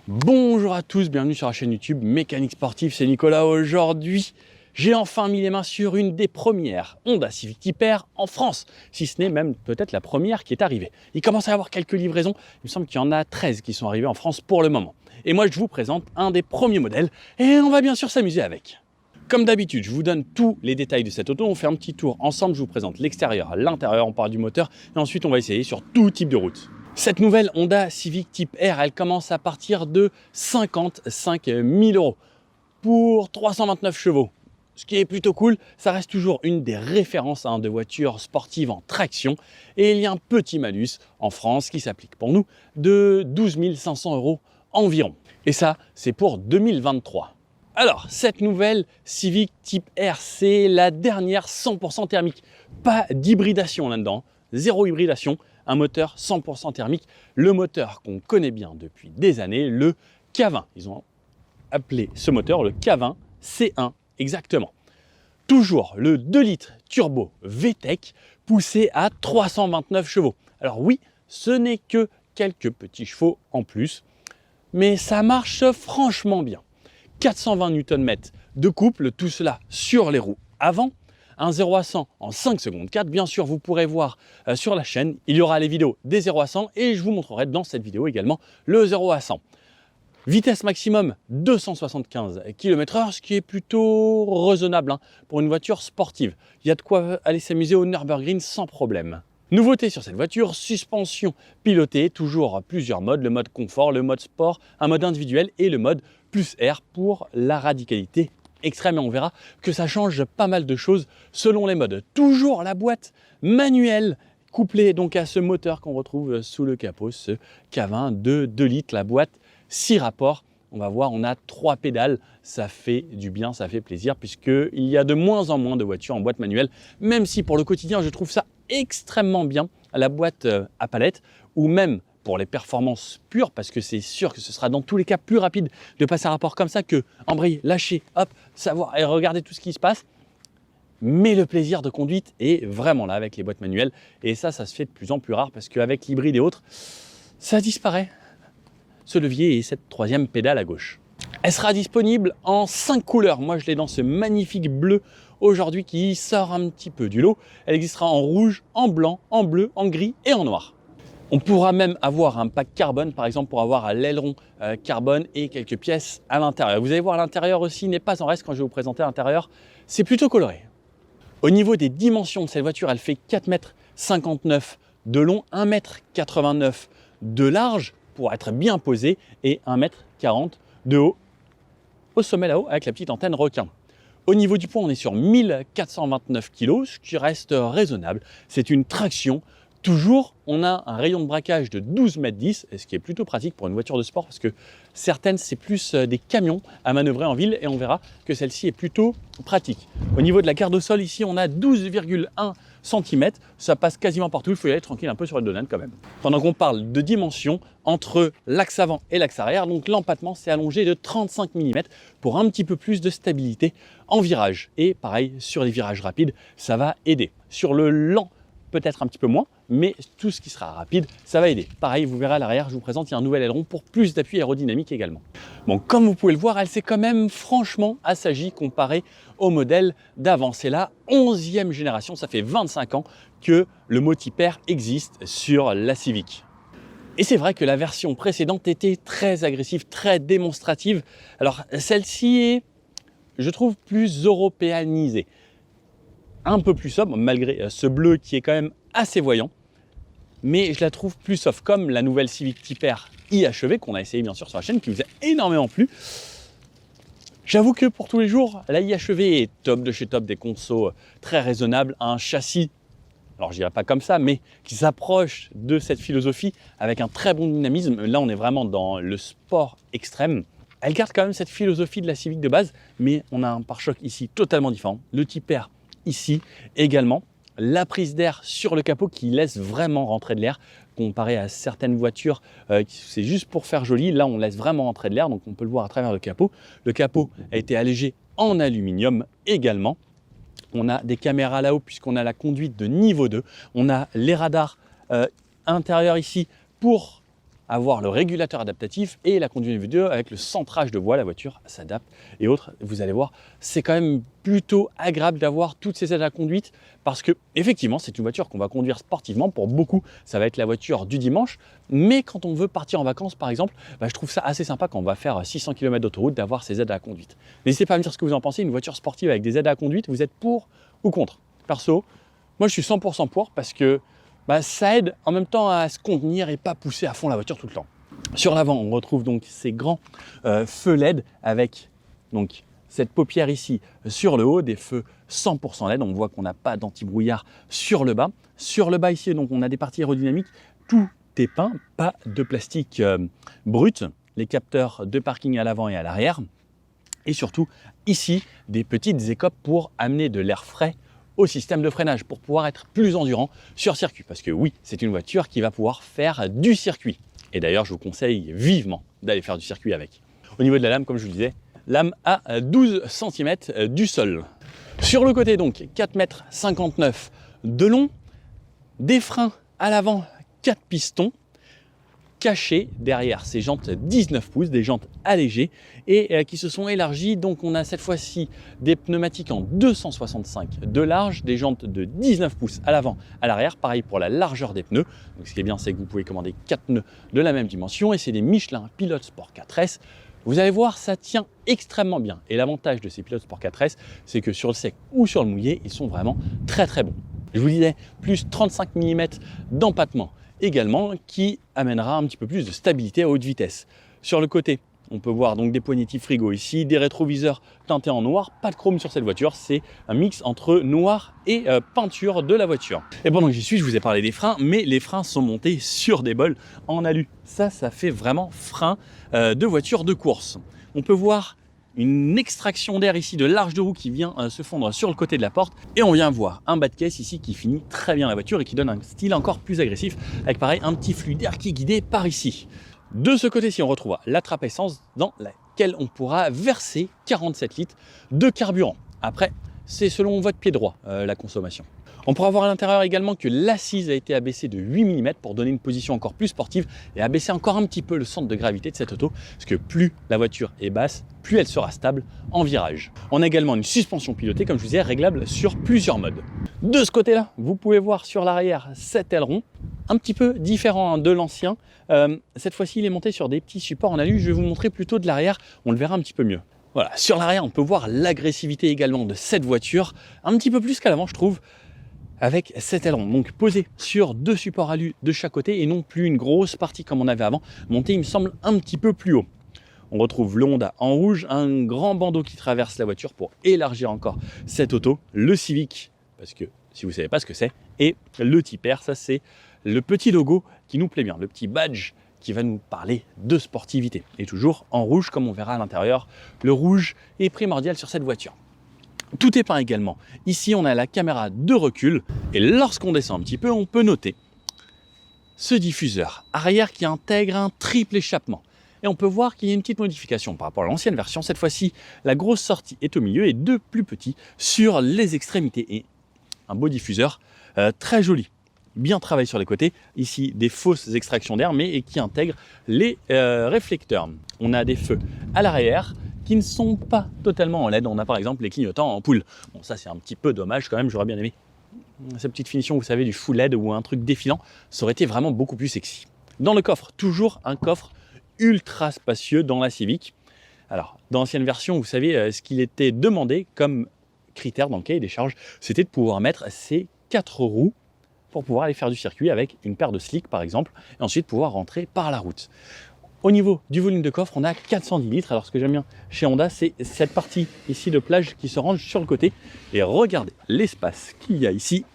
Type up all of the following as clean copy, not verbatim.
Bonjour à tous, bienvenue sur la chaîne YouTube Mécanique Sportive, c'est Nicolas. Aujourd'hui, j'ai enfin mis les mains sur une des premières Honda Civic Type R en France, si ce n'est même peut-être la première qui est arrivée. Il commence à y avoir quelques livraisons, il me semble qu'il y en a 13 qui sont arrivées en France pour le moment. Et moi, je vous présente un des premiers modèles et on va bien sûr s'amuser avec. Comme d'habitude, je vous donne tous les détails de cette auto, on fait un petit tour ensemble, je vous présente l'extérieur, l'intérieur, on parle du moteur et ensuite on va essayer sur tout type de route. Cette nouvelle Honda Civic Type R, elle commence à partir de 55 000 € pour 329 chevaux. Ce qui est plutôt cool, ça reste toujours une des références de voitures sportives en traction. Et il y a un petit malus en France qui s'applique pour nous de 12 500 € environ. Et ça, c'est pour 2023. Alors, cette nouvelle Civic Type R, c'est la dernière 100% thermique. Pas d'hybridation là-dedans, zéro hybridation. Un moteur 100% thermique, le moteur qu'on connaît bien depuis des années, le K20. Ils ont appelé ce moteur le K20 C1 exactement. Toujours le 2 litres turbo VTEC poussé à 329 chevaux. Alors oui, ce n'est que quelques petits chevaux en plus, mais ça marche franchement bien. 420 Nm de couple, tout cela sur les roues avant. Un 0 à 100 en 5 secondes 4. Bien sûr, vous pourrez voir sur la chaîne, il y aura les vidéos des 0 à 100 et je vous montrerai dans cette vidéo également le 0 à 100. Vitesse maximum 275 km/h, ce qui est plutôt raisonnable pour une voiture sportive. Il y a de quoi aller s'amuser au Nürburgring sans problème. Nouveauté sur cette voiture, suspension pilotée, toujours plusieurs modes, le mode confort, le mode sport, un mode individuel et le mode plus R pour la radicalité extrême, et on verra que ça change pas mal de choses selon les modes. Toujours la boîte manuelle couplée donc à ce moteur qu'on retrouve sous le capot, ce K20 de 2 litres, la boîte 6 rapports. On va voir, on a 3 pédales, ça fait du bien, ça fait plaisir puisqu'il y a de moins en moins de voitures en boîte manuelle, même si pour le quotidien je trouve ça extrêmement bien, la boîte à palette ou même pour les performances pures, parce que c'est sûr que ce sera dans tous les cas plus rapide de passer un rapport comme ça que embrayer, lâcher, hop, savoir et regarder tout ce qui se passe. Mais le plaisir de conduite est vraiment là avec les boîtes manuelles. Et ça se fait de plus en plus rare parce qu'avec l'hybride et autres, ça disparaît. Ce levier et cette troisième pédale à gauche. Elle sera disponible en 5 couleurs. Moi, je l'ai dans ce magnifique bleu aujourd'hui qui sort un petit peu du lot. Elle existera en rouge, en blanc, en bleu, en gris et en noir. On pourra même avoir un pack carbone, par exemple, pour avoir l'aileron carbone et quelques pièces à l'intérieur. Vous allez voir, l'intérieur aussi n'est pas en reste quand je vais vous présenter l'intérieur. C'est plutôt coloré. Au niveau des dimensions de cette voiture, elle fait 4,59 m de long, 1,89 m de large pour être bien posée et 1,40 m de haut au sommet là-haut avec la petite antenne requin. Au niveau du poids, on est sur 1429 kg, ce qui reste raisonnable. C'est une traction. Toujours, on a un rayon de braquage de 12,10 m, ce qui est plutôt pratique pour une voiture de sport parce que certaines, c'est plus des camions à manœuvrer en ville et on verra que celle-ci est plutôt pratique. Au niveau de la garde au sol, ici, on a 12,1 cm. Ça passe quasiment partout, il faut y aller tranquille un peu sur le donut quand même. Pendant qu'on parle de dimension, entre l'axe avant et l'axe arrière, donc l'empattement s'est allongé de 35 mm pour un petit peu plus de stabilité en virage. Et pareil, sur les virages rapides, ça va aider. Sur le lent, peut-être un petit peu moins, mais tout ce qui sera rapide, ça va aider. Pareil, vous verrez à l'arrière, je vous présente, il y a un nouvel aileron pour plus d'appui aérodynamique également. Bon, comme vous pouvez le voir, elle s'est quand même franchement assagie comparée au modèle d'avant. C'est la 11e génération, ça fait 25 ans que le mot Type R existe sur la Civic. Et c'est vrai que la version précédente était très agressive, très démonstrative. Alors celle-ci est, je trouve, plus européanisée. Un peu plus sobre, malgré ce bleu qui est quand même assez voyant, mais je la trouve plus soft, comme la nouvelle Civic Type R IHEV qu'on a essayé bien sûr sur la chaîne, qui vous a énormément plu. J'avoue que pour tous les jours, la IHEV est top de chez top, des consos très raisonnables, un châssis, alors je dirais pas comme ça, mais qui s'approche de cette philosophie avec un très bon dynamisme. Là, on est vraiment dans le sport extrême. Elle garde quand même cette philosophie de la Civic de base, mais on a un pare-choc ici totalement différent. Le Type R ici également, la prise d'air sur le capot qui laisse vraiment rentrer de l'air comparé à certaines voitures c'est juste pour faire joli. Là, on laisse vraiment rentrer de l'air, donc on peut le voir à travers le capot. Le capot a été allégé en aluminium également. On a des caméras là-haut puisqu'on a la conduite de niveau 2. On a les radars intérieurs ici pour avoir le régulateur adaptatif et la conduite vidéo avec le centrage de voie, la voiture s'adapte et autres. Vous allez voir, c'est quand même plutôt agréable d'avoir toutes ces aides à la conduite parce que effectivement, c'est une voiture qu'on va conduire sportivement. Pour beaucoup, ça va être la voiture du dimanche, mais quand on veut partir en vacances par exemple, je trouve ça assez sympa quand on va faire 600 km d'autoroute d'avoir ces aides à la conduite. N'hésitez pas à me dire ce que vous en pensez, une voiture sportive avec des aides à la conduite, vous êtes pour ou contre? Perso, moi je suis 100% pour parce que ça aide en même temps à se contenir et pas pousser à fond la voiture tout le temps. Sur l'avant, on retrouve donc ces grands feux LED avec donc cette paupière ici sur le haut, des feux 100% LED. On voit qu'on n'a pas d'anti-brouillard sur le bas. Sur le bas ici, donc on a des parties aérodynamiques. Tout est peint, pas de plastique brut. Les capteurs de parking à l'avant et à l'arrière. Et surtout, ici, des petites écopes pour amener de l'air frais au système de freinage pour pouvoir être plus endurant sur circuit. Parce que oui, c'est une voiture qui va pouvoir faire du circuit. Et d'ailleurs, je vous conseille vivement d'aller faire du circuit avec. Au niveau de la lame, comme je vous disais, lame à 12 cm du sol. Sur le côté, donc, 4,59 m de long, des freins à l'avant, 4 pistons, cachés derrière ces jantes 19 pouces, des jantes allégées et qui se sont élargies. Donc on a cette fois-ci des pneumatiques en 265 de large, des jantes de 19 pouces à l'avant, à l'arrière. Pareil pour la largeur des pneus. Donc ce qui est bien, c'est que vous pouvez commander 4 pneus de la même dimension et c'est des Michelin Pilot Sport 4S. Vous allez voir, ça tient extrêmement bien. Et l'avantage de ces Pilot Sport 4S, c'est que sur le sec ou sur le mouillé, ils sont vraiment très très bons. Je vous disais, plus 35 mm d'empattement également qui amènera un petit peu plus de stabilité à haute vitesse. Sur le côté, on peut voir donc des poignées frigo ici, des rétroviseurs teintés en noir, pas de chrome sur cette voiture, c'est un mix entre noir et peinture de la voiture. Et pendant que j'y suis, je vous ai parlé des freins, mais les freins sont montés sur des bols en alu. Ça fait vraiment frein de voiture de course. On peut voir une extraction d'air ici de l'arche de roue qui vient se fondre sur le côté de la porte et on vient voir un bas de caisse ici qui finit très bien la voiture et qui donne un style encore plus agressif avec pareil un petit flux d'air qui est guidé par ici. De ce côté-ci, on retrouve la trappe essence dans laquelle on pourra verser 47 litres de carburant. Après, c'est selon votre pied droit la consommation. On pourra voir à l'intérieur également que l'assise a été abaissée de 8 mm pour donner une position encore plus sportive et abaisser encore un petit peu le centre de gravité de cette auto, parce que plus la voiture est basse, plus elle sera stable en virage. On a également une suspension pilotée, comme je vous disais, réglable sur plusieurs modes. De ce côté-là, vous pouvez voir sur l'arrière cet aileron, un petit peu différent de l'ancien. Cette fois-ci, il est monté sur des petits supports en alu. Je vais vous montrer plutôt de l'arrière, on le verra un petit peu mieux. Voilà, sur l'arrière, on peut voir l'agressivité également de cette voiture, un petit peu plus qu'à l'avant, je trouve, avec cet aileron, donc posé sur deux supports alu de chaque côté et non plus une grosse partie comme on avait avant, monté il me semble un petit peu plus haut. On retrouve le Honda en rouge, un grand bandeau qui traverse la voiture pour élargir encore cette auto, le Civic, parce que si vous ne savez pas ce que c'est, et le Type R, ça c'est le petit logo qui nous plaît bien, le petit badge qui va nous parler de sportivité. Et toujours en rouge comme on verra à l'intérieur, le rouge est primordial sur cette voiture. Tout est peint également. Ici, on a la caméra de recul et lorsqu'on descend un petit peu, on peut noter ce diffuseur arrière qui intègre un triple échappement. Et on peut voir qu'il y a une petite modification par rapport à l'ancienne version. Cette fois-ci, la grosse sortie est au milieu et deux plus petits sur les extrémités. Et un beau diffuseur très joli. Bien travaillé sur les côtés. Ici, des fausses extractions d'air, mais qui intègrent les réflecteurs. On a des feux à l'arrière qui ne sont pas totalement en LED. On a par exemple les clignotants en ampoule. Bon, ça c'est un petit peu dommage quand même, j'aurais bien aimé cette petite finition, vous savez, du full LED ou un truc défilant, ça aurait été vraiment beaucoup plus sexy. Dans le coffre, toujours un coffre ultra spacieux dans la Civic. Alors, dans l'ancienne version, vous savez, ce qu'il était demandé comme critère dans le cahier des charges, c'était de pouvoir mettre ces 4 roues pour pouvoir aller faire du circuit avec une paire de slicks par exemple, et ensuite pouvoir rentrer par la route. Au niveau du volume de coffre, on a 410 litres. Alors ce que j'aime bien chez Honda, c'est cette partie ici de plage qui se range sur le côté. Et regardez l'espace qu'il y a ici.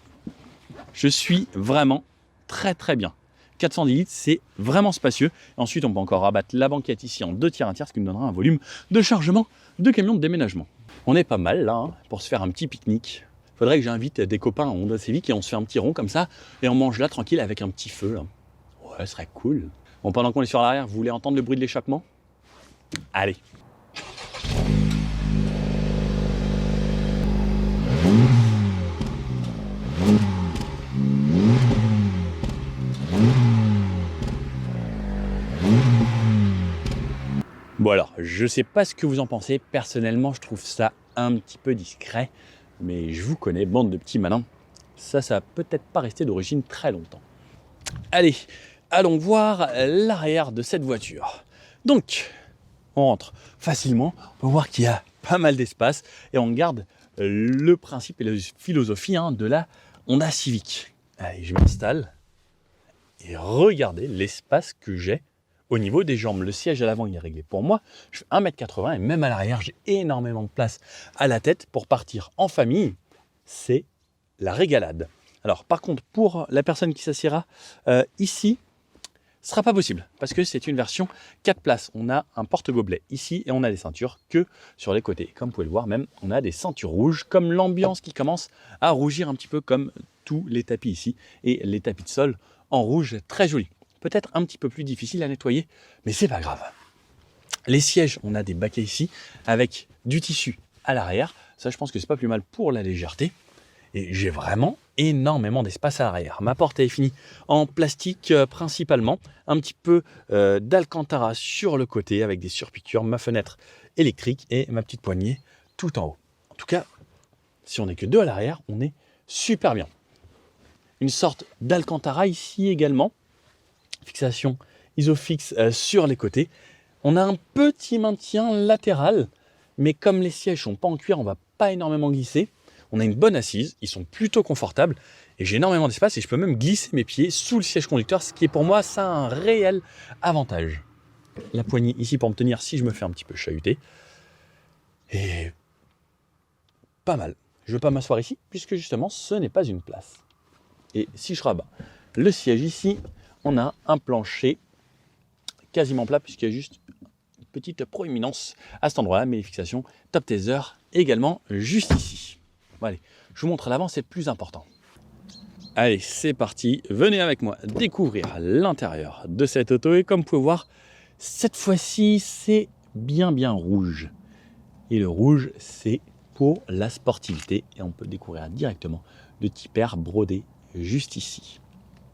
Je suis vraiment très très bien. 410 litres, c'est vraiment spacieux. Ensuite, on peut encore rabattre la banquette ici en 2 tiers 1 tiers, ce qui nous donnera un volume de chargement de camion de déménagement. On est pas mal là hein, pour se faire un petit pique-nique. Faudrait que j'invite des copains en Honda Civic et on se fait un petit rond comme ça et on mange là tranquille avec un petit feu. Là. Ouais, ce serait cool. Bon, pendant qu'on est sur l'arrière, vous voulez entendre le bruit de l'échappement? Allez. Bon alors, je sais pas ce que vous en pensez. Personnellement, je trouve ça un petit peu discret. Mais je vous connais, bande de petits malins. Ça va peut-être pas rester d'origine très longtemps. Allez, allons voir l'arrière de cette voiture. Donc, on rentre facilement. On peut voir qu'il y a pas mal d'espace. Et on garde le principe et la philosophie de la Honda Civic. Allez, je m'installe. Et regardez l'espace que j'ai au niveau des jambes. Le siège à l'avant, il est réglé pour moi. Je fais 1m80 et même à l'arrière, j'ai énormément de place à la tête pour partir en famille. C'est la régalade. Alors, par contre, pour la personne qui s'assiera ici, ce ne sera pas possible parce que c'est une version 4 places. On a un porte-gobelet ici et on a des ceintures que sur les côtés. Comme vous pouvez le voir, même, on a des ceintures rouges, comme l'ambiance qui commence à rougir un petit peu comme tous les tapis ici et les tapis de sol en rouge, très joli. Peut-être un petit peu plus difficile à nettoyer, mais c'est pas grave. Les sièges, on a des baquets ici avec du tissu à l'arrière. Ça, je pense que c'est pas plus mal pour la légèreté. Et j'ai vraiment énormément d'espace à l'arrière. Ma porte est finie en plastique principalement. Un petit peu d'alcantara sur le côté avec des surpiqûres. Ma fenêtre électrique et ma petite poignée tout en haut. En tout cas, si on n'est que deux à l'arrière, on est super bien. Une sorte d'alcantara ici également. Fixation isofix sur les côtés. On a un petit maintien latéral, mais comme les sièges sont pas en cuir, on va pas énormément glisser. On a une bonne assise, ils sont plutôt confortables et j'ai énormément d'espace et je peux même glisser mes pieds sous le siège conducteur, ce qui est pour moi ça un réel avantage. La poignée ici pour me tenir si je me fais un petit peu chahuter. Et pas mal. Je ne veux pas m'asseoir ici puisque justement ce n'est pas une place. Et si je rabats le siège ici, on a un plancher quasiment plat puisqu'il y a juste une petite proéminence à cet endroit-là, mais les fixations top taser également juste ici. Bon, allez, je vous montre à l'avant, c'est plus important. Allez, c'est parti, venez avec moi découvrir l'intérieur de cette auto et comme vous pouvez voir, cette fois-ci c'est bien rouge. Et le rouge c'est pour la sportivité et on peut découvrir directement le tipper brodé juste ici.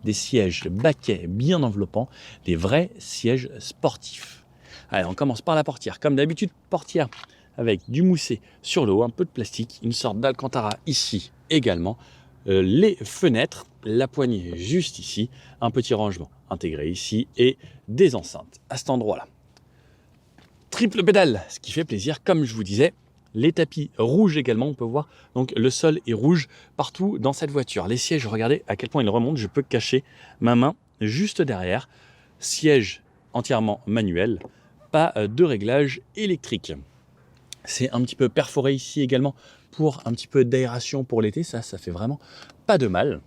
Des sièges baquets bien enveloppants, des vrais sièges sportifs. Allez, on commence par la portière. Comme d'habitude, portière avec du moussé sur le haut, un peu de plastique, une sorte d'alcantara ici également. Les fenêtres, la poignée juste ici, un petit rangement intégré ici et des enceintes à cet endroit-là. Triple pédale, ce qui fait plaisir, comme je vous disais. Les tapis rouges également, on peut voir, donc le sol est rouge partout dans cette voiture. Les sièges, regardez à quel point ils remontent, je peux cacher ma main juste derrière. Siège entièrement manuel, pas de réglage électrique. C'est un petit peu perforé ici également pour un petit peu d'aération pour l'été, ça fait vraiment pas de mal.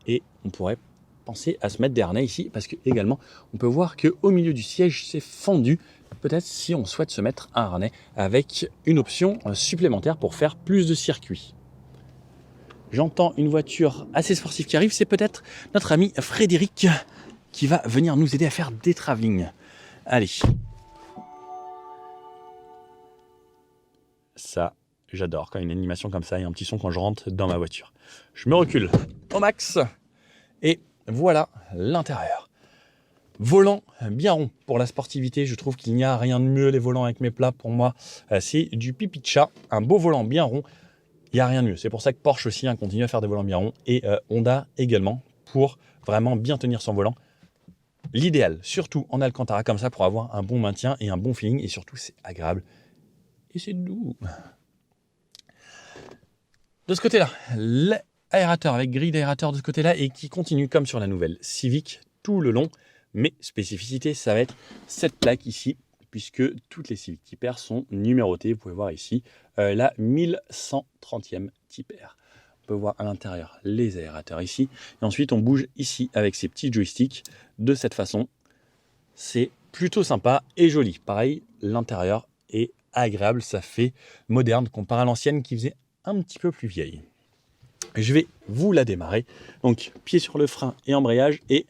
Et on pourrait penser à se mettre des harnais ici parce que également on peut voir qu'au milieu du siège c'est fendu. Peut-être si on souhaite se mettre un harnais avec une option supplémentaire pour faire plus de circuits. J'entends une voiture assez sportive qui arrive, c'est peut-être notre ami Frédéric qui va venir nous aider à faire des travelling. Allez. Ça, j'adore quand il y a une animation comme ça et un petit son quand je rentre dans ma voiture. Je me recule au max et voilà l'intérieur. Volant bien rond pour la sportivité, je trouve qu'il n'y a rien de mieux. Les volants avec mes plats, pour moi, c'est du pipi de chat. Un beau volant bien rond, il n'y a rien de mieux. C'est pour ça que Porsche aussi continue à faire des volants bien ronds et Honda également pour vraiment bien tenir son volant. L'idéal, surtout en Alcantara comme ça, pour avoir un bon maintien et un bon feeling et surtout c'est agréable et c'est doux. De ce côté-là, l'aérateur avec grille d'aérateur de ce côté-là et qui continue comme sur la nouvelle Civic tout le long. Mais spécificité, ça va être cette plaque ici, puisque toutes les Civic Type R sont numérotées. Vous pouvez voir ici la 1130e Type R. On peut voir à l'intérieur les aérateurs ici. Et ensuite, on bouge ici avec ces petits joysticks de cette façon. C'est plutôt sympa et joli. Pareil, l'intérieur est agréable. Ça fait moderne comparé à l'ancienne qui faisait un petit peu plus vieille. Je vais vous la démarrer. Donc, pied sur le frein et embrayage et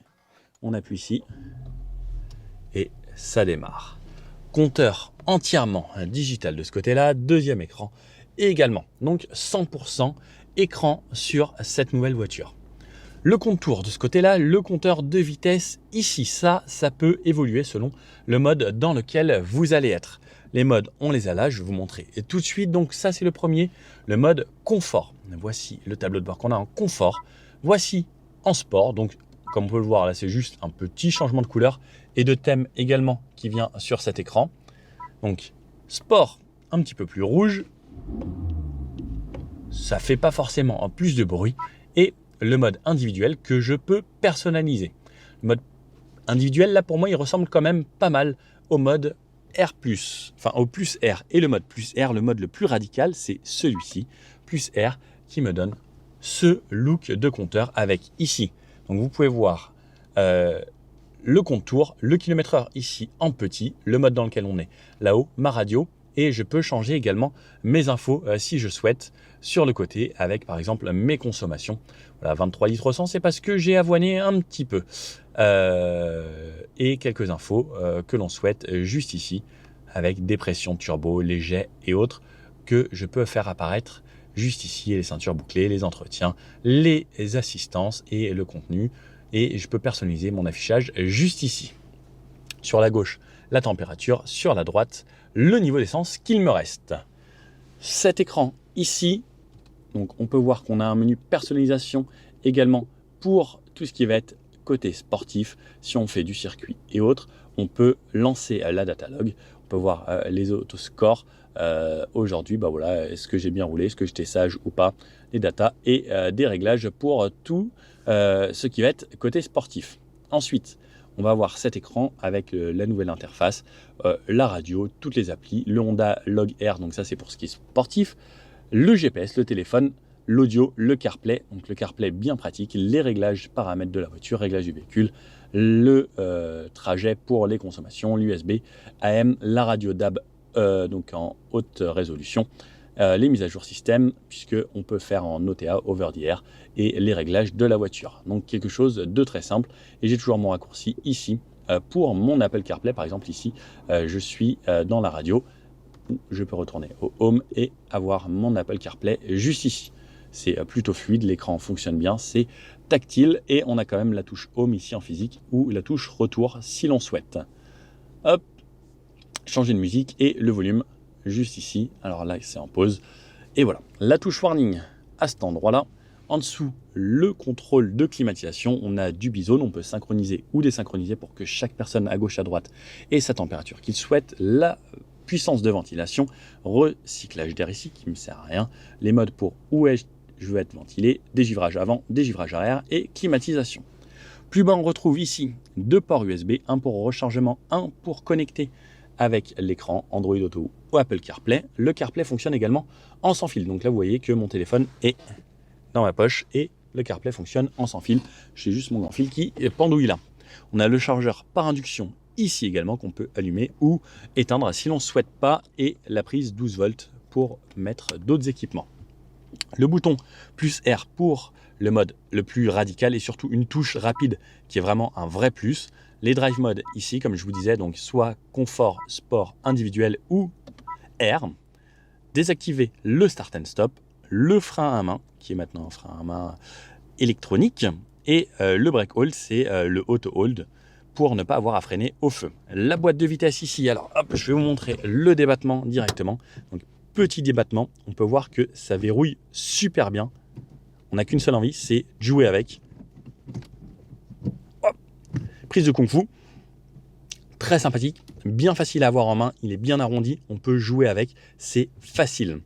on appuie ici et ça démarre. Compteur entièrement digital de ce côté-là, deuxième écran également. Donc 100% écran sur cette nouvelle voiture. Le contour de ce côté-là, le compteur de vitesse ici, ça peut évoluer selon le mode dans lequel vous allez être. Les modes, on les a là, je vais vous montrer et tout de suite. Donc ça, c'est le premier, le mode confort. Voici le tableau de bord qu'on a en confort. Voici en sport. Donc comme on peut le voir là, c'est juste un petit changement de couleur et de thème également qui vient sur cet écran. Donc sport, un petit peu plus rouge. Ça fait pas forcément plus de bruit. Et le mode individuel que je peux personnaliser. Le mode individuel, là, pour moi, il ressemble quand même pas mal au mode R+, enfin au plus R. Et le mode plus R, le mode le plus radical, c'est celui-ci, plus R, qui me donne ce look de compteur avec ici. Donc vous pouvez voir le contour, le kilomètre-heure ici en petit, le mode dans lequel on est là-haut, ma radio, et je peux changer également mes infos si je souhaite sur le côté avec par exemple mes consommations. Voilà, 23 litres au 100, c'est parce que j'ai avoiné un petit peu. Et quelques infos que l'on souhaite juste ici avec des pressions turbo, les jets et autres que je peux faire apparaître juste ici, et les ceintures bouclées, les entretiens, les assistances et le contenu. Et je peux personnaliser mon affichage juste ici. Sur la gauche, la température, sur la droite, le niveau d'essence qu'il me reste. Cet écran ici, donc on peut voir qu'on a un menu personnalisation également pour tout ce qui va être côté sportif. Si on fait du circuit et autres, on peut lancer la datalog. On peut voir les autoscores. Aujourd'hui, bah voilà, est-ce que j'ai bien roulé, est-ce que j'étais sage ou pas, les datas et des réglages pour tout ce qui va être côté sportif. Ensuite, on va avoir cet écran avec la nouvelle interface, la radio, toutes les applis, le Honda Log Air, donc ça c'est pour ce qui est sportif, le GPS, le téléphone, l'audio, le CarPlay, donc le CarPlay bien pratique, les réglages paramètres de la voiture, réglages du véhicule, le trajet pour les consommations, l'USB, AM, la radio DAB, donc en haute résolution, les mises à jour système, puisqu'on peut faire en OTA, over the air, et les réglages de la voiture. Donc quelque chose de très simple. Et j'ai toujours mon raccourci ici pour mon Apple CarPlay. Par exemple, ici, je suis dans la radio, où je peux retourner au Home et avoir mon Apple CarPlay juste ici. C'est plutôt fluide, l'écran fonctionne bien, c'est tactile, et on a quand même la touche Home ici en physique, ou la touche Retour si l'on souhaite. Hop, changer de musique et le volume juste ici. Alors là, c'est en pause. Et voilà, la touche warning à cet endroit-là. En dessous, le contrôle de climatisation. On a du bizone, on peut synchroniser ou désynchroniser pour que chaque personne à gauche, à droite ait sa température qu'il souhaite. La puissance de ventilation, recyclage d'air ici qui ne me sert à rien. Les modes pour où je veux être ventilé, dégivrage avant, dégivrage arrière et climatisation. Plus bas, on retrouve ici deux ports USB, un pour rechargement, un pour connecter avec l'écran Android Auto ou Apple CarPlay. Le CarPlay fonctionne également en sans fil. Donc là, vous voyez que mon téléphone est dans ma poche et le CarPlay fonctionne en sans fil. J'ai juste mon grand fil qui pendouille là. On a le chargeur par induction ici également qu'on peut allumer ou éteindre si l'on ne souhaite pas, et la prise 12 volts pour mettre d'autres équipements. Le bouton plus R pour le mode le plus radical et surtout une touche rapide qui est vraiment un vrai plus. Les drive modes ici, comme je vous disais, donc soit confort, sport, individuel ou R. Désactiver le start and stop, le frein à main qui est maintenant un frein à main électronique, et le brake hold, c'est le auto hold pour ne pas avoir à freiner au feu. La boîte de vitesse ici, alors hop, je vais vous montrer le débattement directement. Donc petit débattement, on peut voir que ça verrouille super bien. On n'a qu'une seule envie, c'est de jouer avec. Hop. Prise de kung-fu, très sympathique, bien facile à avoir en main, il est bien arrondi, on peut jouer avec, c'est facile.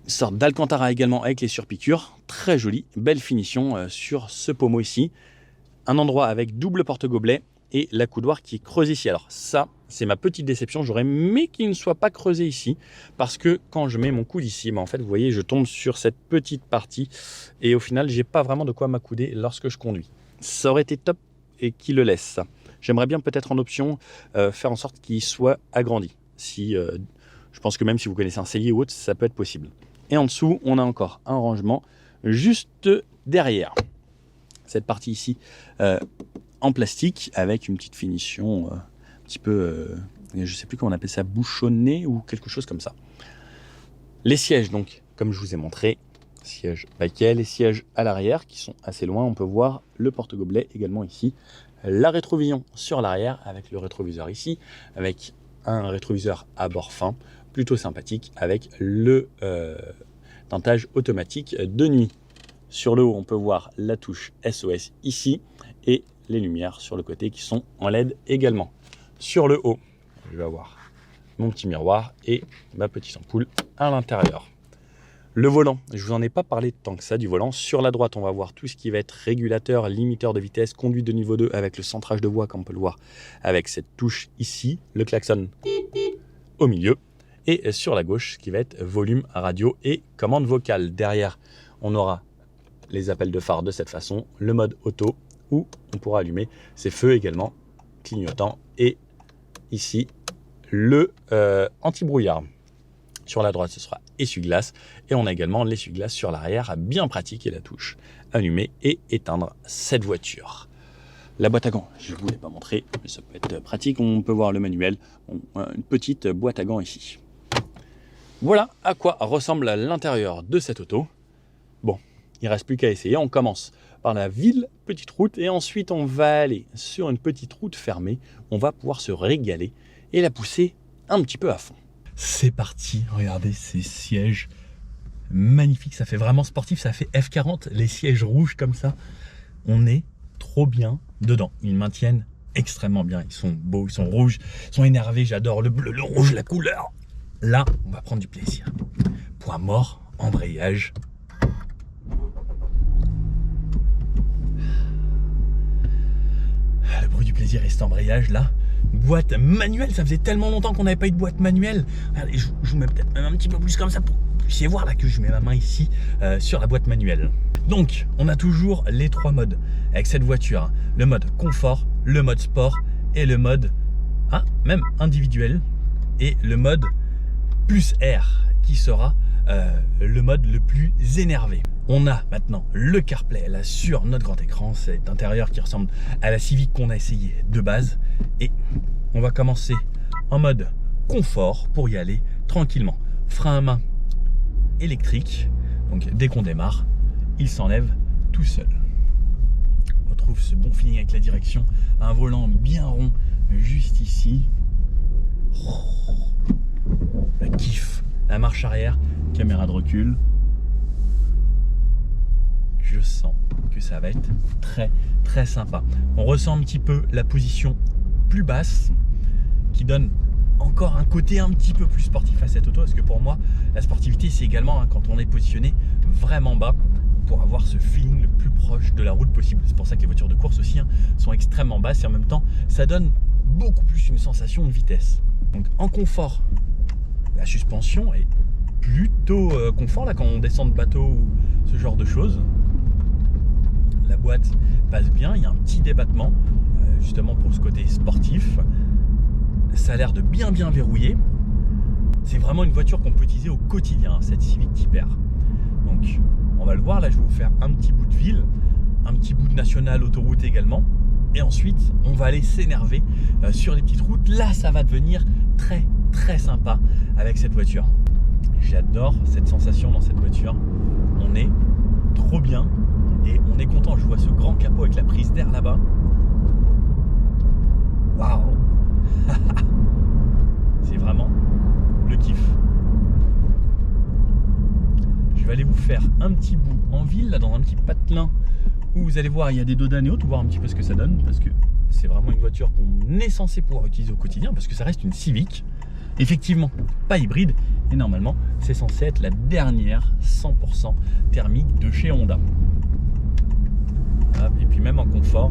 Une sorte d'Alcantara également avec les surpiqûres, très joli, belle finition sur ce pommeau ici. Un endroit avec double porte-gobelet et la coudoir qui est creusée ici. Alors ça, c'est ma petite déception, j'aurais aimé qu'il ne soit pas creusé ici, parce que quand je mets mon coude ici, en fait, vous voyez, je tombe sur cette petite partie, et au final, j'ai pas vraiment de quoi m'accouder lorsque je conduis. Ça aurait été top et qu'il le laisse, ça. J'aimerais bien peut-être en option faire en sorte qu'il soit agrandi. Si, je pense que même si vous connaissez un cellier ou autre, ça peut être possible. Et en dessous, on a encore un rangement juste derrière. Cette partie ici en plastique avec une petite finition un petit peu, je ne sais plus comment on appelle ça, bouchonné ou quelque chose comme ça. Les sièges, donc, comme je vous ai montré, Siège paquet, les sièges à l'arrière qui sont assez loin. On peut voir le porte-gobelet également ici. La rétrovision sur l'arrière avec le rétroviseur ici, avec un rétroviseur à bord fin, plutôt sympathique, avec le tentage automatique de nuit. Sur le haut, on peut voir la touche SOS ici et les lumières sur le côté qui sont en LED également. Sur le haut, je vais avoir mon petit miroir et ma petite ampoule à l'intérieur. Le volant, je vous en ai pas parlé tant que ça du volant. Sur la droite, on va voir tout ce qui va être régulateur, limiteur de vitesse, conduite de niveau 2 avec le centrage de voix, comme on peut le voir, avec cette touche ici, le klaxon au milieu. Et sur la gauche, ce qui va être volume, radio et commande vocale. Derrière, on aura les appels de phare de cette façon, le mode auto où on pourra allumer ses feux également, clignotant, et ici, le anti-brouillard. Sur la droite, ce sera essuie-glace et on a également l'essuie-glace sur l'arrière, bien pratique, et la touche allumer et éteindre cette voiture. La boîte à gants, je ne vous l'ai pas montré, mais ça peut être pratique. On peut voir le manuel, une petite boîte à gants ici. Voilà à quoi ressemble l'intérieur de cette auto. Bon, il ne reste plus qu'à essayer. On commence par la ville, petite route, et ensuite on va aller sur une petite route fermée. On va pouvoir se régaler et la pousser un petit peu à fond. C'est parti, regardez ces sièges magnifiques, ça fait vraiment sportif, ça fait F40, les sièges rouges comme ça, on est trop bien dedans. Ils maintiennent extrêmement bien, ils sont beaux, ils sont rouges, ils sont énervés, j'adore le bleu, le rouge, la couleur. Là, on va prendre du plaisir. Point mort, embrayage. Le bruit du plaisir et cet embrayage là. Boîte manuelle, ça faisait tellement longtemps qu'on n'avait pas eu de boîte manuelle. Allez, je vous mets peut-être même un petit peu plus comme ça pour que vous puissiez voir là que je mets ma main ici sur la boîte manuelle. Donc, on a toujours les trois modes avec cette voiture. Le mode confort, le mode sport et le mode même individuel. Et le mode plus air qui sera le mode le plus énervé. On a maintenant le CarPlay là sur notre grand écran, cet intérieur qui ressemble à la Civic qu'on a essayé de base. Et on va commencer en mode confort pour y aller tranquillement. Frein à main électrique, donc dès qu'on démarre, il s'enlève tout seul. On retrouve ce bon feeling avec la direction, un volant bien rond juste ici. Le kiff, la marche arrière, caméra de recul. Je sens que ça va être très très sympa. On ressent un petit peu la position plus basse qui donne encore un côté un petit peu plus sportif à cette auto, parce que pour moi la sportivité c'est également quand on est positionné vraiment bas pour avoir ce feeling le plus proche de la route possible. C'est pour ça que les voitures de course aussi sont extrêmement basses et en même temps ça donne beaucoup plus une sensation de vitesse. Donc en confort, la suspension est plutôt confort là quand on descend de bateau ou ce genre de choses. La boîte passe bien, il y a un petit débattement justement pour ce côté sportif. Ça a l'air de bien verrouiller. C'est vraiment une voiture qu'on peut utiliser au quotidien, cette Civic Type R. Donc on va le voir, là je vais vous faire un petit bout de ville, un petit bout de national, autoroute également. Et ensuite on va aller s'énerver sur les petites routes. Là ça va devenir très très sympa avec cette voiture. J'adore cette sensation dans cette voiture. On est trop bien et on est content. Je vois ce grand capot avec la prise d'air là-bas. Waouh. C'est vraiment le kiff. Je vais aller vous faire un petit bout en ville, là dans un petit patelin où vous allez voir il y a des dodanes et autres, voir un petit peu ce que ça donne, parce que c'est vraiment une voiture qu'on est censé pouvoir utiliser au quotidien, parce que ça reste une Civic. Effectivement, pas hybride, et normalement c'est censé être la dernière 100% thermique de chez Honda. Et puis même en confort.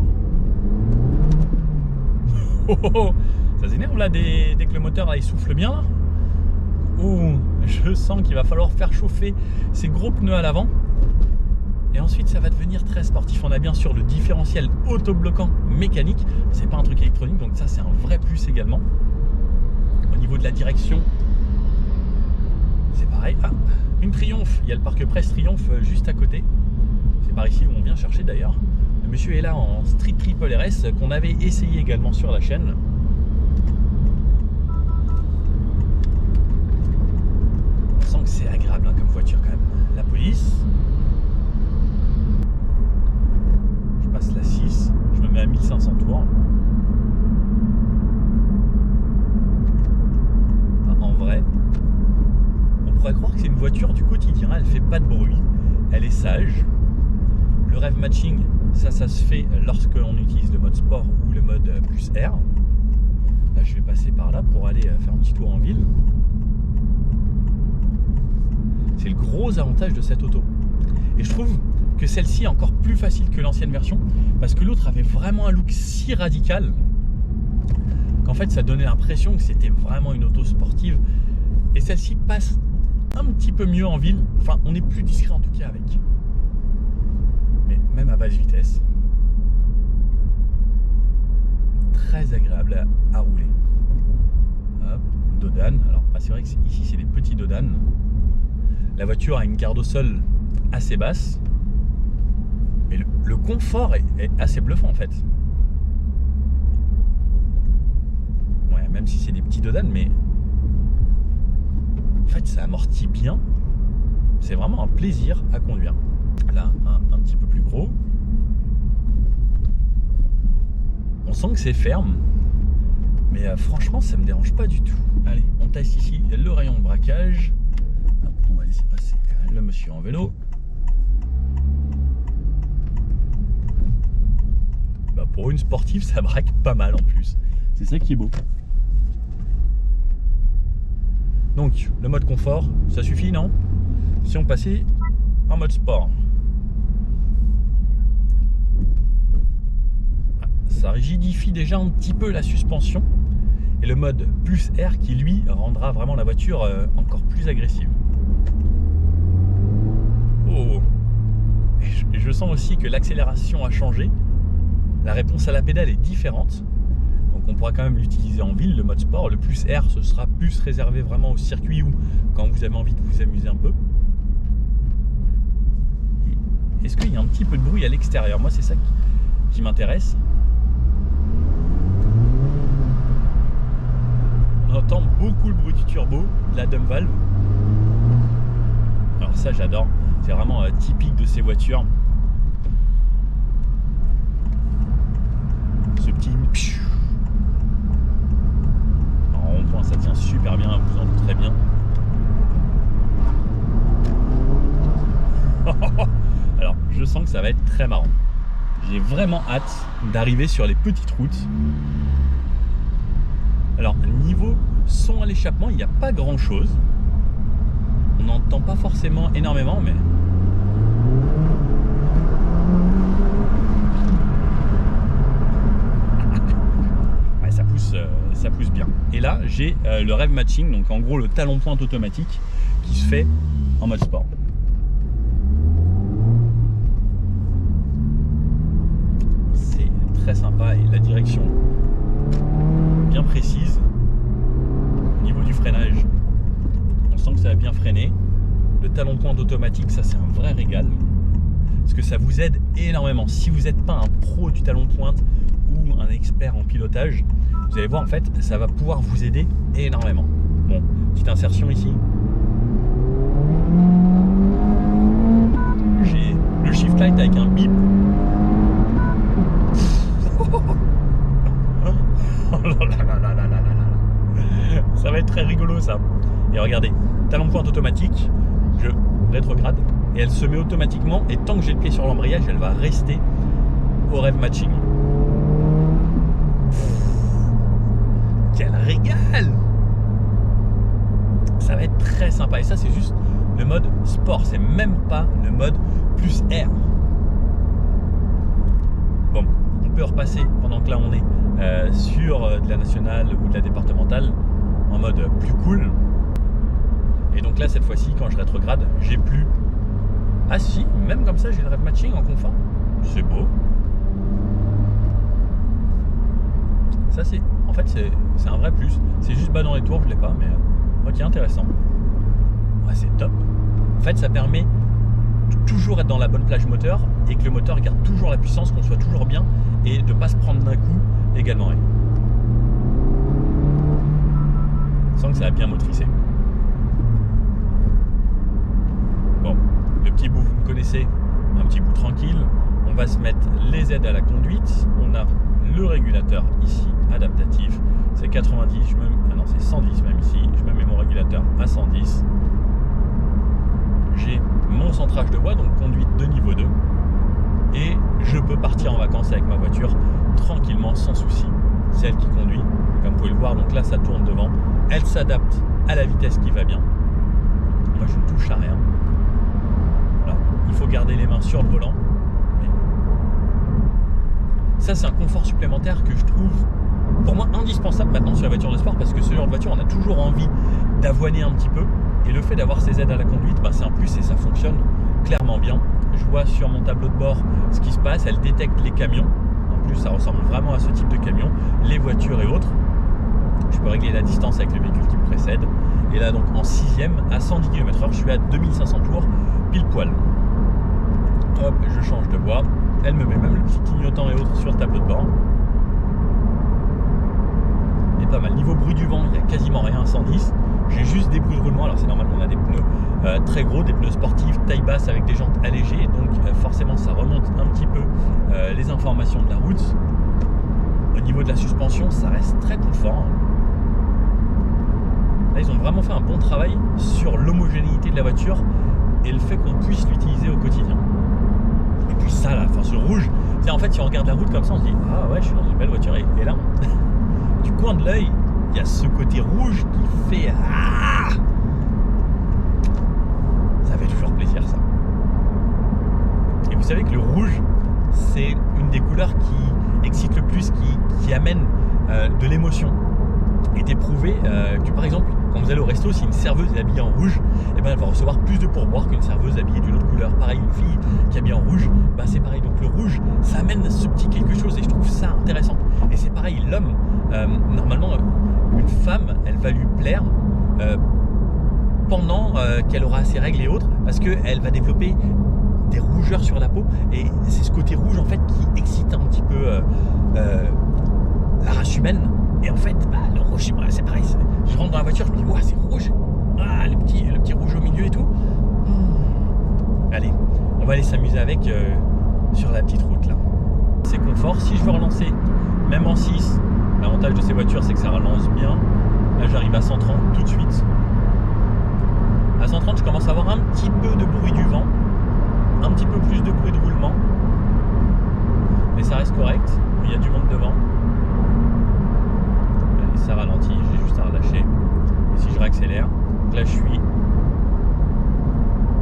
Ça s'énerve là dès que le moteur là, il souffle bien là. Je sens qu'il va falloir faire chauffer ces gros pneus à l'avant. Et ensuite ça va devenir très sportif. On a bien sûr le différentiel autobloquant mécanique, c'est pas un truc électronique, donc ça c'est un vrai plus également. Au niveau de la direction, c'est pareil. Une Triumph, il y a le parc presse Triumph juste à côté. C'est par ici où on vient chercher d'ailleurs. Le monsieur est là en Street Triple RS qu'on avait essayé également sur la chaîne. On sent que c'est agréable comme voiture quand même. La police, est à 1500 tours. En vrai, on pourrait croire que c'est une voiture du quotidien, elle fait pas de bruit, elle est sage. Le rev matching, ça se fait lorsque l'on utilise le mode sport ou le mode plus R. Là, je vais passer par là pour aller faire un petit tour en ville. C'est le gros avantage de cette auto. Et je trouve que celle-ci est encore plus facile que l'ancienne version parce que l'autre avait vraiment un look si radical qu'en fait ça donnait l'impression que c'était vraiment une auto sportive, et celle-ci passe un petit peu mieux en ville. Enfin, on est plus discret en tout cas avec, mais même à basse vitesse, très agréable à rouler. Hop, Dodane. Alors c'est vrai que ici c'est des petits Dodane. La voiture a une garde au sol assez basse, mais le confort est assez bluffant en fait. Ouais, même si c'est des petits Dodane, mais en fait ça amortit bien. C'est vraiment un plaisir à conduire. Là, un petit peu plus gros. On sent que c'est ferme, mais franchement ça me dérange pas du tout. Allez, on teste ici le rayon de braquage. Hop, on va laisser passer le monsieur en vélo. Bah, pour une sportive, ça braque pas mal en plus. C'est ça qui est beau. Donc, le mode confort, ça suffit, non? Si on passait en mode sport, ça rigidifie déjà un petit peu la suspension. Et le mode plus R qui, lui, rendra vraiment la voiture encore plus agressive. Oh. Et je sens aussi que l'accélération a changé. La réponse à la pédale est différente. Donc on pourra quand même l'utiliser en ville, le mode sport. Le plus R, ce sera plus réservé vraiment au circuit ou quand vous avez envie de vous amuser un peu. Est-ce qu'il y a un petit peu de bruit à l'extérieur? Moi, c'est ça qui m'intéresse. On entend beaucoup le bruit du turbo, de la dump valve. Alors ça, j'adore. C'est vraiment typique de ces voitures. Ce petit en rond-point, ça tient super bien, vous en doutez très bien. Alors, je sens que ça va être très marrant. J'ai vraiment hâte d'arriver sur les petites routes. Alors, niveau son à l'échappement, il n'y a pas grand chose. On n'entend pas forcément énormément, mais ouais, ça pousse bien. Et là, j'ai le rev matching, donc en gros le talon pointe automatique qui se fait en mode sport. C'est très sympa et la direction bien précise. Au niveau du freinage, on sent que ça va bien freiner. Le talon pointe automatique, ça c'est un vrai régal parce que ça vous aide énormément. Si vous n'êtes pas un pro du talon pointe ou un expert en pilotage, vous allez voir en fait ça va pouvoir vous aider énormément. Bon, petite insertion ici. J'ai le shift light avec un bip. Ça va être très rigolo ça. Et regardez, talon pointe automatique, je rétrograde et elle se met automatiquement, et tant que j'ai le pied sur l'embrayage, elle va rester au rev matching. Quel régal! Ça va être très sympa, et ça c'est juste le mode sport, c'est même pas le mode plus R. Bon, on peut repasser pendant que là on est sur de la nationale ou de la départementale en mode plus cool. Et donc là cette fois-ci quand je rétrograde, j'ai plus... Ah si, même comme ça j'ai le rev matching en confort. C'est beau. Ça c'est... En fait c'est un vrai plus. C'est juste bas dans les tours, je l'ai pas, mais ok, intéressant. Ouais, c'est top. En fait ça permet de toujours être dans la bonne plage moteur et que le moteur garde toujours la puissance, qu'on soit toujours bien et de pas se prendre d'un coup également. Ouais. Je sens que ça a bien motricé. Bon, le petit bout, vous me connaissez, un petit bout tranquille. On va se mettre les aides à la conduite. On a le régulateur ici, adaptatif. C'est 90, c'est 110 même ici. Je me mets mon régulateur à 110. J'ai mon centrage de voie, donc conduite de niveau 2. Et je peux partir en vacances avec ma voiture tranquillement, sans souci. C'est elle qui conduit. Et comme vous pouvez le voir, donc là ça tourne devant. Elle s'adapte à la vitesse qui va bien. Moi je ne touche à rien. Voilà. Il faut garder les mains sur le volant. Mais ça c'est un confort supplémentaire que je trouve pour moi indispensable maintenant sur la voiture de sport, parce que ce genre de voiture on a toujours envie d'avoiner un petit peu, et le fait d'avoir ces aides à la conduite, c'est un plus et ça fonctionne clairement bien. Je vois sur mon tableau de bord ce qui se passe, elle détecte les camions, en plus ça ressemble vraiment à ce type de camion, les voitures et autres. Je peux régler la distance avec le véhicule qui me précède, et là donc en 6ème à 110 km/h je suis à 2500 tours pile poil. Hop, je change de voie, elle me met même le petit clignotant et autres sur le tableau de bord. Et pas mal. Niveau bruit du vent, il n'y a quasiment rien à 110. J'ai juste des bruits de roulement. Alors c'est normal, on a des pneus très gros, des pneus sportifs, taille basse avec des jantes allégées. Donc forcément ça remonte un petit peu les informations de la route. Au niveau de la suspension, ça reste très confort. Là ils ont vraiment fait un bon travail sur l'homogénéité de la voiture et le fait qu'on puisse l'utiliser au quotidien. Et puis ça là, enfin ce rouge, c'est en fait si on regarde la route comme ça, on se dit ah ouais, je suis dans une belle voiture, et là du coin de l'œil, il y a ce côté rouge qui fait ah, ça fait toujours plaisir ça. Et vous savez que le rouge, c'est une des couleurs qui excite le plus, qui amène de l'émotion. Il est prouvé que par exemple, quand vous allez au resto, si une serveuse est habillée en rouge, elle va recevoir plus de pourboire qu'une serveuse habillée d'une autre couleur. Pareil, une fille qui est habillée en rouge, c'est pareil. Donc le rouge, ça amène ce petit quelque chose et je trouve ça intéressant. Et c'est pareil, l'homme, normalement, une femme, elle va lui plaire pendant qu'elle aura ses règles et autres, parce qu'elle va développer des rougeurs sur la peau, et c'est ce côté rouge en fait qui excite un petit peu la race humaine. Et en fait, le rouge, c'est pareil. Je rentre dans la voiture, je me dis, c'est rouge. Ah, le petit rouge au milieu et tout. Allez, on va aller s'amuser avec sur la petite route là. C'est confort. Si je veux relancer, même en 6, l'avantage de ces voitures, c'est que ça relance bien. Là, j'arrive à 130 tout de suite. À 130, je commence à avoir un petit peu de bruit du vent, un petit peu plus de bruit de roulement. Mais ça reste correct. Il y a du monde devant. Ça ralentit, j'ai juste à relâcher. Et si je réaccélère, là je suis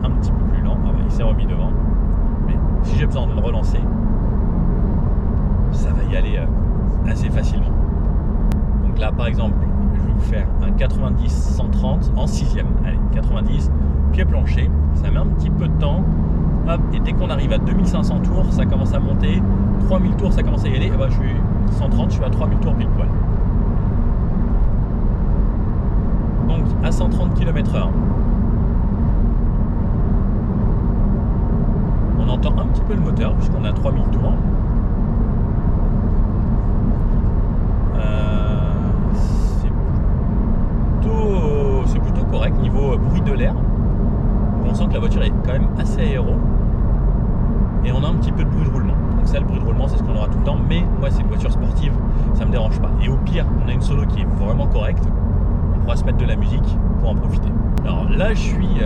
un petit peu plus lent. Il s'est remis devant. Mais si j'ai besoin de le relancer, ça va y aller assez facilement. Donc là par exemple, je vais vous faire un 90-130 en 6ème. Allez, 90, pied plancher. Ça met un petit peu de temps. Hop, et dès qu'on arrive à 2500 tours, ça commence à monter. 3000 tours, ça commence à y aller. Et je suis 130, je suis à 3000 tours pile poil. Donc à 130 km/h, on entend un petit peu le moteur puisqu'on a 3000 tours. C'est plutôt correct niveau bruit de l'air. On sent que la voiture est quand même assez aéro. Et on a un petit peu de bruit de roulement. Donc ça, le bruit de roulement, c'est ce qu'on aura tout le temps. Mais moi, c'est une voiture sportive, ça me dérange pas. Et au pire, on a une solo qui est vraiment correcte. On pourra se mettre de la musique pour en profiter. Alors là, je suis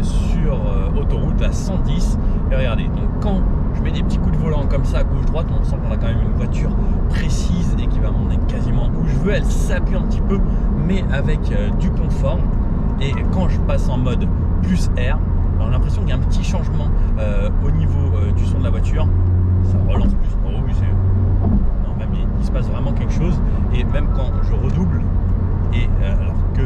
sur autoroute à 110. Et regardez, donc quand je mets des petits coups de volant comme ça à gauche-droite, on sent qu'on a quand même une voiture précise et qui va m'emmener quasiment où je veux. Elle s'appuie un petit peu, mais avec du confort. Et quand je passe en mode plus air, on a l'impression qu'il y a un petit changement au niveau du son de la voiture. Ça relance plus. Oh oui, non, même il se passe vraiment quelque chose. Et même quand je redouble, et alors que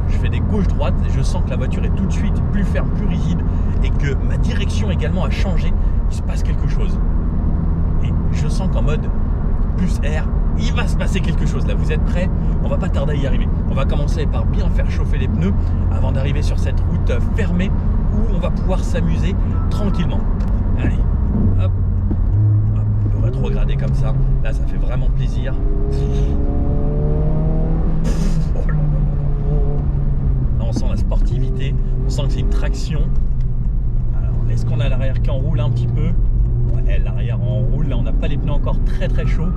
je fais des gauches-droites, je sens que la voiture est tout de suite plus ferme, plus rigide, et que ma direction également a changé. Il se passe quelque chose. Et je sens qu'en mode plus air, il va se passer quelque chose. Là, vous êtes prêts? On va pas tarder à y arriver. On va commencer par bien faire chauffer les pneus avant d'arriver sur cette route fermée où on va pouvoir s'amuser tranquillement. Allez, hop, hop, on peut rétrograder comme ça. Là, ça fait vraiment plaisir. Oh là là là là. Là, on sent la sportivité, on sent que c'est une traction. Alors, est-ce qu'on a l'arrière qui enroule un petit peu? Ouais, l'arrière on roule, là on n'a pas les pneus encore très très chauds.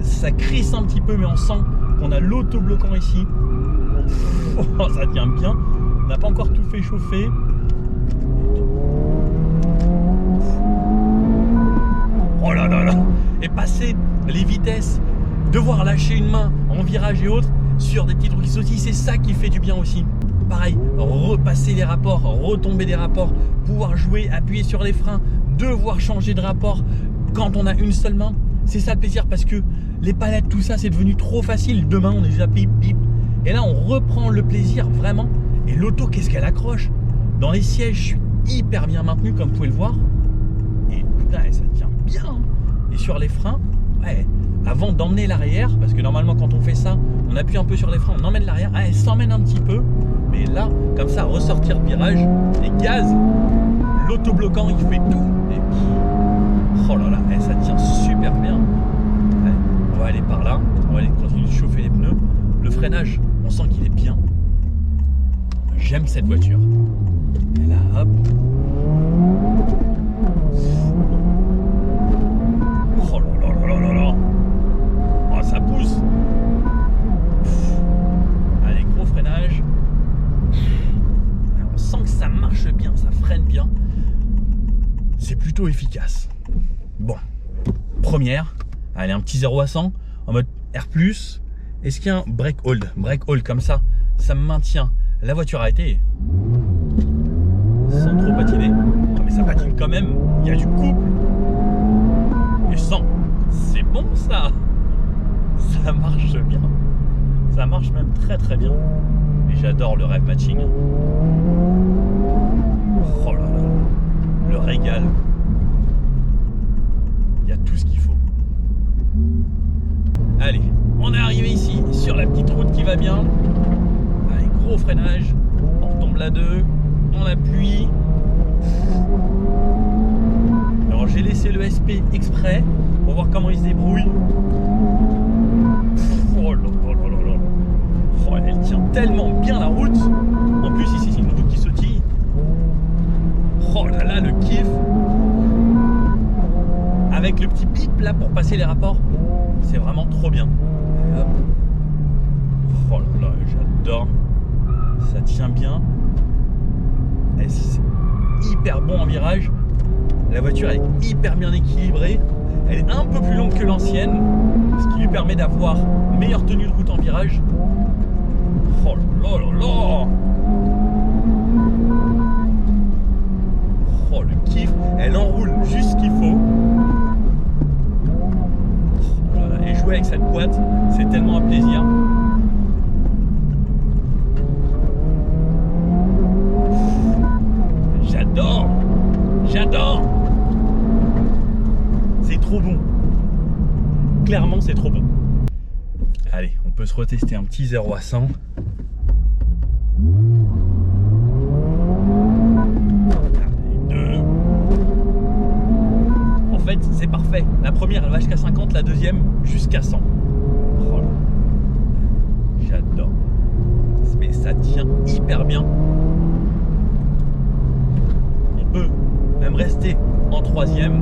Ça crisse un petit peu, mais on sent qu'on a l'autobloquant ici. Oh, ça tient bien. On n'a pas encore tout fait chauffer. Oh là là là. Et passer les vitesses, devoir lâcher une main en virage et autres sur des petits trucs qui sautillent, c'est ça qui fait du bien aussi. Pareil, repasser les rapports, retomber des rapports, pouvoir jouer, appuyer sur les freins, devoir changer de rapport quand on a une seule main. C'est ça le plaisir, parce que les palettes, tout ça, c'est devenu trop facile. Demain, on est déjà bip bip. Et là, on reprend le plaisir vraiment. Et l'auto, qu'est-ce qu'elle accroche? Dans les sièges, je suis hyper bien maintenu, comme vous pouvez le voir. Et putain, ça tient bien. Et sur les freins, ouais, avant d'emmener l'arrière, parce que normalement, quand on fait ça, on appuie un peu sur les freins, on emmène l'arrière. Elle s'emmène un petit peu. Mais là, comme ça, ressortir de virage, les gaz, l'autobloquant, il fait tout. Et oh là là, ça tient super bien. Allez, on va aller par là, on va aller continuer de chauffer les pneus. Le freinage, on sent qu'il est bien. J'aime cette voiture. Et là, hop. Oh là là là là là. Oh, ça pousse. Allez, gros freinage. On sent que ça marche bien, ça freine bien. C'est plutôt efficace. Bon, première, allez, un petit 0 à 100 en mode R+. Est-ce qu'il y a un break hold? Break hold comme ça, ça me maintient la voiture arrêtée sans trop patiner. Oh, mais ça patine quand même, il y a du couple. Et 100, c'est bon ça. Ça marche bien. Ça marche même très très bien. Et j'adore le rev matching. Oh là là, le régal. Il y a tout ce qu'il faut. Allez, on est arrivé ici sur la petite route qui va bien. Allez, gros freinage. On retombe là 2. On appuie. Alors j'ai laissé le SP exprès pour voir comment il se débrouille. Oh là là là là là. Oh, elle tient tellement bien la route. En plus ici c'est une route qui sautille. Oh là là, le kiff. Avec le petit bip là pour passer les rapports, c'est vraiment trop bien. Hop. Oh là là, j'adore. Ça tient bien. C'est hyper bon en virage. La voiture est hyper bien équilibrée. Elle est un peu plus longue que l'ancienne, ce qui lui permet d'avoir meilleure tenue de route en virage. Oh là là là. Oh, le kiff. Elle enroule juste ce qu'il faut. Et jouer avec cette boîte, c'est tellement un plaisir. J'adore. J'adore. C'est trop bon. Clairement, c'est trop bon. Allez, on peut se retester un petit 0 à 100. En fait, c'est parfait. La première, elle va jusqu'à 50, la deuxième, jusqu'à 100. Oh là. J'adore. Mais ça tient hyper bien. On peut même rester en troisième.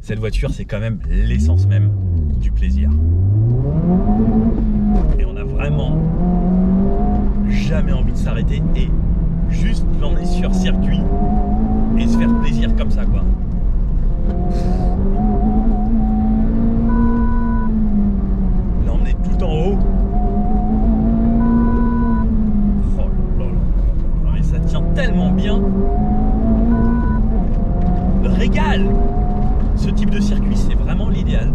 Cette voiture, c'est quand même l'essence même du plaisir. Et on n'a vraiment jamais envie de s'arrêter et juste l'emmener sur circuit et se faire plaisir comme ça, quoi. L'emmener tout en haut. Oh là là là. Mais ça tient tellement bien. Le régal. Ce type de circuit, c'est vraiment l'idéal.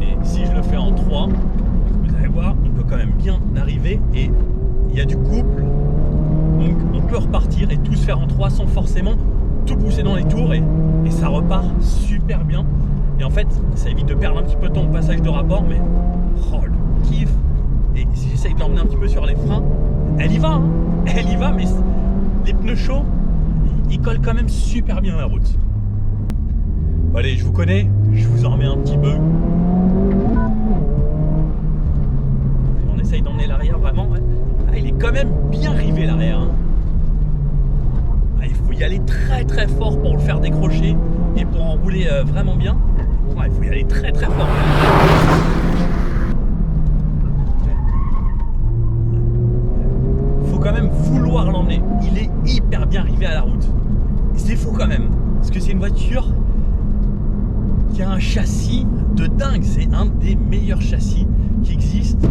Et si je le fais en 3, vous allez voir, on peut quand même bien arriver et il y a du couple. Donc on peut repartir et tout se faire en 3 sans forcément tout pousser dans les tours et ça repart super bien. Et en fait, ça évite de perdre un petit peu de temps au passage de rapport, mais oh le kiff. Et si j'essaye de l'emmener un petit peu sur les freins, elle y va, hein. Elle y va, mais les pneus chauds, ils collent quand même super bien à la route. Bon, allez, je vous connais, je vous en remets un petit peu. On essaye d'emmener l'arrière vraiment. Ouais. Ah, il est quand même bien rivé l'arrière. Hein. y aller très très fort pour le faire décrocher et pour en rouler vraiment bien. Ouais, il faut y aller très très fort. Faut quand même vouloir l'emmener. Il est hyper bien arrivé à la route. C'est fou quand même, parce que c'est une voiture qui a un châssis de dingue. C'est un des meilleurs châssis qui existent.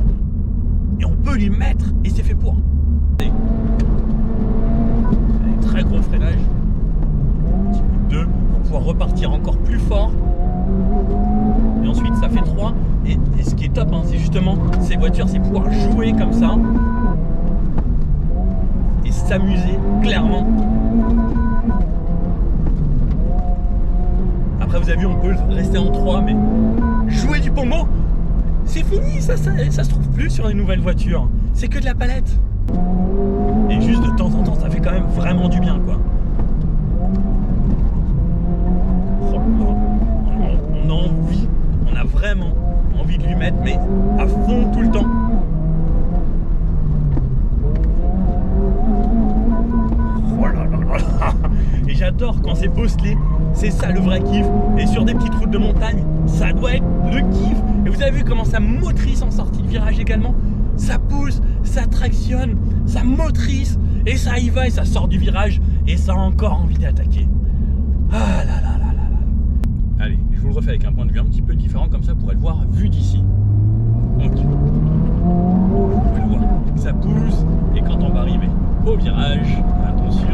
Et on peut lui mettre, et c'est fait pour. Très gros freinage. Petit coup de 2 pour pouvoir repartir encore plus fort. Et ensuite ça fait 3. Et ce qui est top, hein, c'est justement ces voitures, c'est pouvoir jouer comme ça. Et s'amuser clairement. Après vous avez vu, on peut rester en 3, mais jouer du pommeau, c'est fini, ça se trouve plus sur les nouvelles voitures. C'est que de la palette. Et juste de temps en temps, ça fait quand même vraiment du bien, quoi. On a envie, on a vraiment envie de lui mettre, mais à fond tout le temps. Oh là là là là. Et j'adore quand c'est bosselé, c'est ça le vrai kiff. Et sur des petites routes de montagne, ça doit être le kiff. Et vous avez vu comment ça motrice en sortie de virage également. Ça pousse, ça tractionne, ça motrice, et ça y va, et ça sort du virage, et ça a encore envie d'attaquer. Ah là là là là là. Allez, je vous le refais avec un point de vue un petit peu différent, comme ça vous pourrez le voir vu d'ici. Donc, vous pouvez le voir, ça pousse, et quand on va arriver au virage, attention,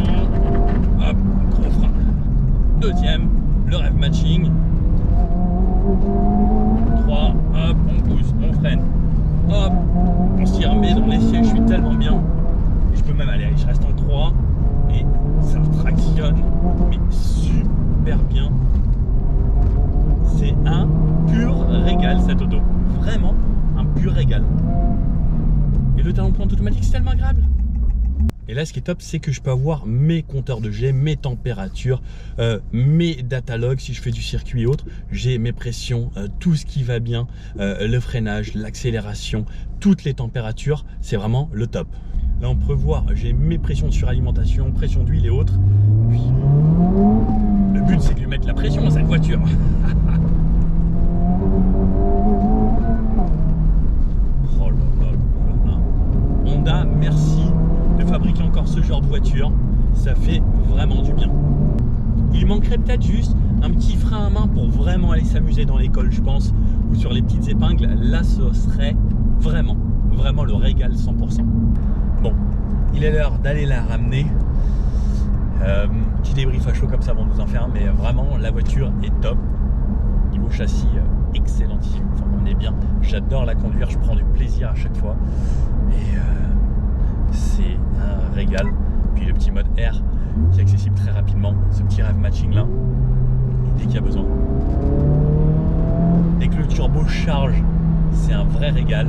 hop, gros frein. Deuxième, le rev matching. 3, hop, on pousse, on freine. Hop, on s'y remet dans les sièges, je suis tellement bien. Et je peux même aller, je reste en 3 et ça tractionne, mais super bien. C'est un pur régal cette auto, vraiment un pur régal. Et le talon pointe automatique, c'est tellement agréable. Et là, ce qui est top, c'est que je peux avoir mes compteurs de jet, mes températures, mes data logs si je fais du circuit et autres. J'ai mes pressions, tout ce qui va bien, le freinage, l'accélération, toutes les températures. C'est vraiment le top. Là, on peut voir, j'ai mes pressions de suralimentation, pression d'huile et autres. Puis, le but, c'est de lui mettre la pression à cette voiture. Oh là là là là. Honda, merci de fabriquer encore ce genre de voiture, ça fait vraiment du bien. Il manquerait peut-être juste un petit frein à main pour vraiment aller s'amuser dans l'école, je pense, ou sur les petites épingles. Là, ce serait vraiment le régal 100%. Bon, il est l'heure d'aller la ramener. Petit débrief à chaud comme ça avant de vous en faire un, mais vraiment la voiture est top. Niveau châssis, excellentissime. Enfin, on est bien. J'adore la conduire, je prends du plaisir à chaque fois. Et c'est un régal. Puis le petit mode R qui est accessible très rapidement, ce petit rev matching là, dès qu'il y a besoin. Dès que le turbo charge, c'est un vrai régal.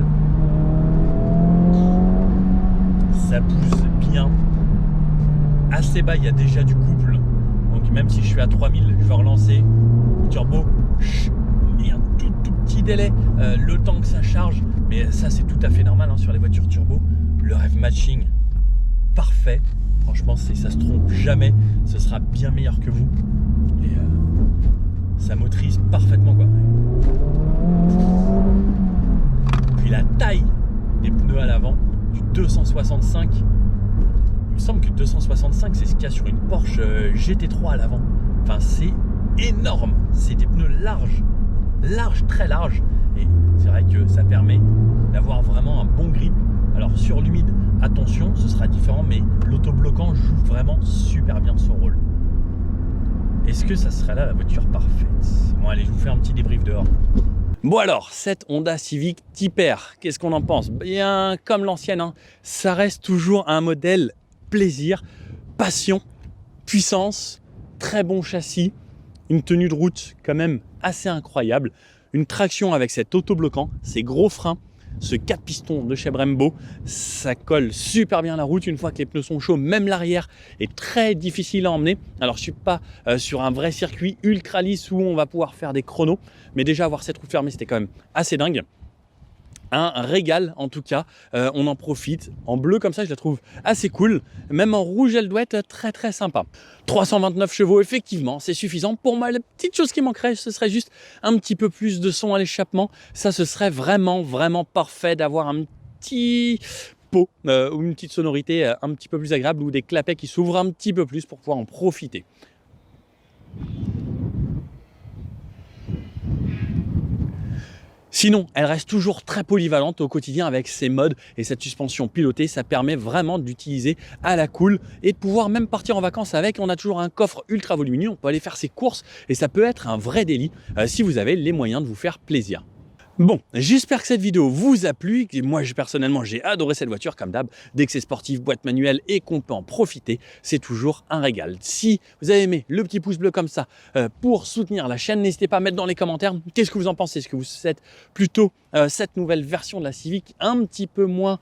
Ça pousse bien. Assez bas, il y a déjà du couple. Donc même si je suis à 3000, je vais relancer. Le turbo, il y a un tout petit délai, le temps que ça charge. Mais ça, c'est tout à fait normal hein, sur les voitures turbo. Le rev matching, parfait. Franchement, ça se trompe jamais. Ce sera bien meilleur que vous. Et ça motorise parfaitement, quoi. Puis la taille des pneus à l'avant, du 265. Il me semble que 265, c'est ce qu'il y a sur une Porsche GT3 à l'avant. Enfin, c'est énorme. C'est des pneus larges. Larges, très larges. Et c'est vrai que ça permet d'avoir vraiment un bon grip. Alors sur l'humide, attention, ce sera différent, mais l'autobloquant joue vraiment super bien son rôle. Est-ce que ça serait là la voiture parfaite? Bon allez, je vous fais un petit débrief dehors. Bon alors, cette Honda Civic Type R, qu'est-ce qu'on en pense? Bien comme l'ancienne, hein, ça reste toujours un modèle plaisir, passion, puissance, très bon châssis, une tenue de route quand même assez incroyable, une traction avec cet autobloquant, ces gros freins, ce 4 pistons de chez Brembo, ça colle super bien à la route une fois que les pneus sont chauds. Même l'arrière est très difficile à emmener. Alors je suis pas sur un vrai circuit ultra lisse où on va pouvoir faire des chronos, mais déjà avoir cette roue fermée c'était quand même assez dingue. un régal en tout cas, on en profite. En bleu comme ça, je la trouve assez cool. Même en rouge, elle doit être très très sympa. 329 chevaux, effectivement, c'est suffisant. Pour moi, la petite chose qui manquerait, ce serait juste un petit peu plus de son à l'échappement. Ça, ce serait vraiment vraiment parfait d'avoir un petit pot ou une petite sonorité un petit peu plus agréable, ou des clapets qui s'ouvrent un petit peu plus pour pouvoir en profiter. Sinon, elle reste toujours très polyvalente au quotidien avec ses modes et cette suspension pilotée. Ça permet vraiment d'utiliser à la cool et de pouvoir même partir en vacances avec. On a toujours un coffre ultra volumineux, on peut aller faire ses courses et ça peut être un vrai délit si vous avez les moyens de vous faire plaisir. Bon, j'espère que cette vidéo vous a plu. Moi, personnellement, j'ai adoré cette voiture, comme d'hab. Dès que c'est sportif, boîte manuelle et qu'on peut en profiter, c'est toujours un régal. Si vous avez aimé, le petit pouce bleu comme ça pour soutenir la chaîne, n'hésitez pas à mettre dans les commentaires qu'est-ce que vous en pensez. Est-ce que vous êtes plutôt cette nouvelle version de la Civic un petit peu moins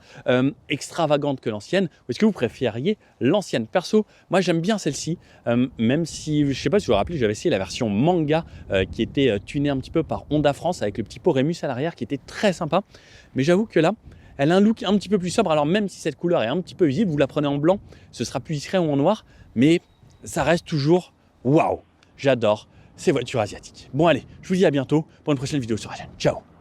extravagante que l'ancienne, ou est-ce que vous préfériez l'ancienne? Perso, moi j'aime bien celle-ci, même si, je sais pas si vous vous rappelez, j'avais essayé la version manga qui était tunée un petit peu par Honda France avec le petit pot Rémus à l'arrière qui était très sympa, mais j'avoue que là elle a un look un petit peu plus sobre. Alors même si cette couleur est un petit peu visible, vous la prenez en blanc, ce sera plus discret, ou en noir, mais ça reste toujours waouh. J'adore ces voitures asiatiques. Bon allez, je vous dis à bientôt pour une prochaine vidéo sur la chaîne. Ciao.